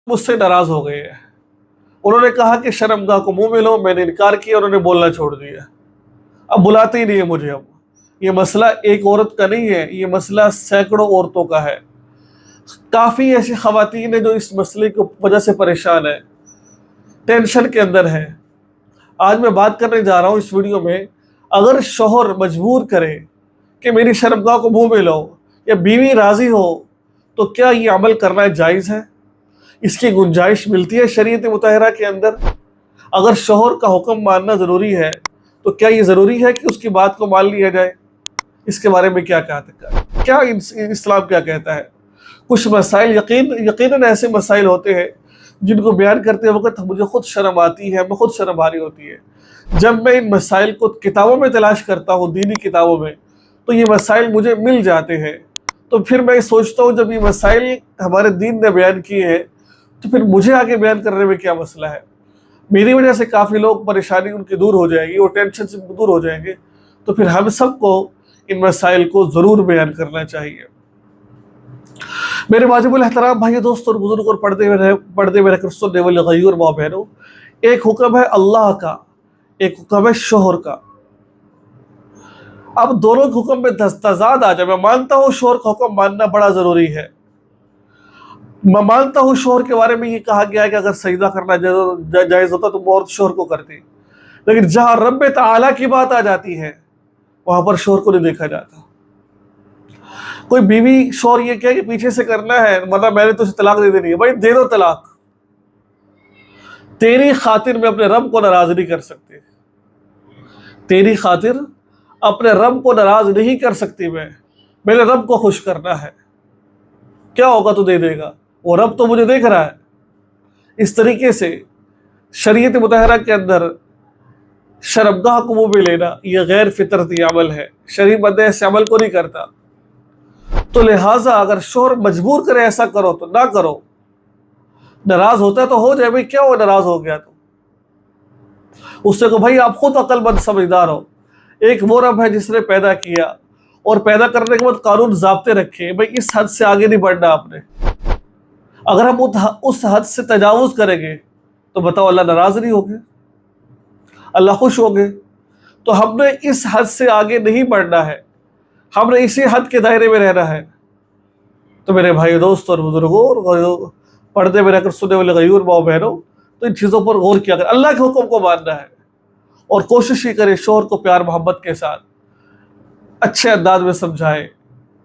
मुझसे नाराज हो गए हैं। उन्होंने कहा कि शर्मगाह को मुंह मिलो, मैंने इनकार किया, उन्होंने बोलना छोड़ दिया, अब बुलाते ही नहीं है मुझे। अब ये मसला एक औरत का नहीं है, ये मसला सैकड़ों औरतों का है। काफ़ी ऐसी ख़वातीन हैं जो इस मसले की वजह से परेशान है, टेंशन के अंदर है। आज मैं बात करने जा रहा हूँ इस वीडियो में, अगर शौहर मजबूर करे कि मेरी शर्मगाह को मुंह मिलो या बीवी राज़ी हो तो क्या ये अमल करना जायज़ है? इसकी गुंजाइश मिलती है शरीयत मुतहरा के अंदर? अगर शौहर का हुक्म मानना ज़रूरी है तो क्या ये ज़रूरी है कि उसकी बात को मान लिया जाए? इसके बारे में क्या कहता है, क्या इस्लाम क्या कहता है? कुछ मसाइल यकीनन ऐसे मसाइल होते हैं जिनको बयान करते वक्त मुझे खुद शर्म आती है, मैं खुद शर्म आ रही होती है। जब मैं इन मसाइल को किताबों में तलाश करता हूँ, दीनी किताबों में, तो ये मसाइल मुझे मिल जाते हैं। तो फिर मैं सोचता हूँ जब ये मसाइल हमारे दीन ने बयान किए हैं तो फिर मुझे आगे बयान करने में क्या मसला है? मेरी वजह से काफ़ी लोग परेशानी उनकी दूर हो जाएगी और टेंशन से दूर हो जाएंगे। तो फिर हम सबको इन मसाइल को ज़रूर बयान करना चाहिए। मेरे वाजिबुल एहतराम भाई दोस्तों और बुजुर्ग और पर्दे में रहकर सुनने वाले गई और माँ बहनों, एक हुक्म है अल्लाह का, एक हुक्म है शोहर का। अब दोनों के हुक्म में तजाद आ जाए। मैं मानता हूँ शोहर का हुक्म मानना बड़ा ज़रूरी है। मैं मानता हूँ शोहर के बारे में ये कहा गया है कि अगर सजदा करना जायज़ होता तो औरत शोहर को करती, लेकिन जहाँ रब ताला की बात आ जाती है वहाँ पर शोहर को नहीं देखा जाता। कोई बीवी शोहर ये कहे कि पीछे से करना है, मतलब मैंने तो उसे तलाक दे देनी है, भाई दे दो तलाक। तेरी खातिर मैं अपने रब को नाराज नहीं कर सकती, तेरी खातिर अपने रब को नाराज नहीं कर सकती। मेरे रब को खुश करना है, क्या होगा तो दे देगा, वो रब तो मुझे देख रहा है। इस तरीके से शरीयत मुतहरा के अंदर शर्मगाह को मुंह में लेना यह गैर फितरती अमल है, शरीयत बंदे ऐसे अमल को नहीं करता। तो लिहाजा अगर शोहर मजबूर करे ऐसा करो तो ना करो, नाराज होता है तो हो जाए, भाई क्या हो नाराज हो गया तो उससे को भाई आप खुद अक्लमंद समझदार हो। एक वो रब है जिसने पैदा किया और पैदा करने के बाद कानून ज़ाब्ते रखे, भाई इस हद से आगे नहीं बढ़ना आपने। अगर हम उस हद से तजावुज़ करेंगे तो बताओ अल्लाह नाराज नहीं होंगे, अल्लाह खुश होंगे? तो हमने इस हद से आगे नहीं बढ़ना है, हमने इसी हद के दायरे में रहना है। तो मेरे भाई दोस्तों और बुजुर्गों और पर्दे में रहकर सुनने वाले गयूर माँ बहनों, तो इन चीज़ों पर गौर किया करें। अल्लाह के हुक्म को मानना है और कोशिश ही करें शोहर को प्यार मोहब्बत के साथ अच्छे अंदाज में समझाए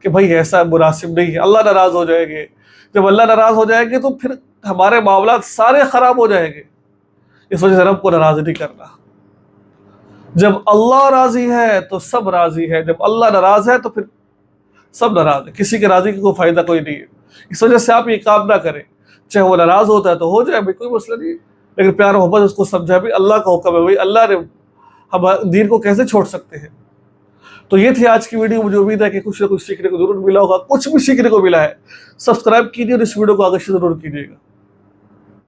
कि भाई ऐसा मुनासिब नहीं है, अल्लाह नाराज़ हो जाएंगे। जब अल्लाह नाराज़ हो जाएंगे तो फिर हमारे मामला सारे ख़राब हो जाएंगे। इस वजह से रब को नाराज़ नहीं करना। जब अल्लाह राज़ी है तो सब राज़ी है, जब अल्लाह नाराज़ है तो फिर सब नाराज़ है। किसी के राज़ी का कोई फ़ायदा कोई नहीं है। इस वजह से आप ये काम ना करें, चाहे वो नाराज़ होता है तो हो जाए, भाई कोई मसला नहीं, लेकिन प्यार मोहब्बत उसको समझा भी अल्लाह का हुक्म है, भाई अल्लाह ने हम दीन को कैसे छोड़ सकते हैं। तो ये थी आज की वीडियो। मुझे उम्मीद है कि कुछ ना कुछ सीखने को जरूर मिला होगा, कुछ भी सीखने को मिला है। सब्सक्राइब कीजिए और इस वीडियो को आगे से जरूर कीजिएगा।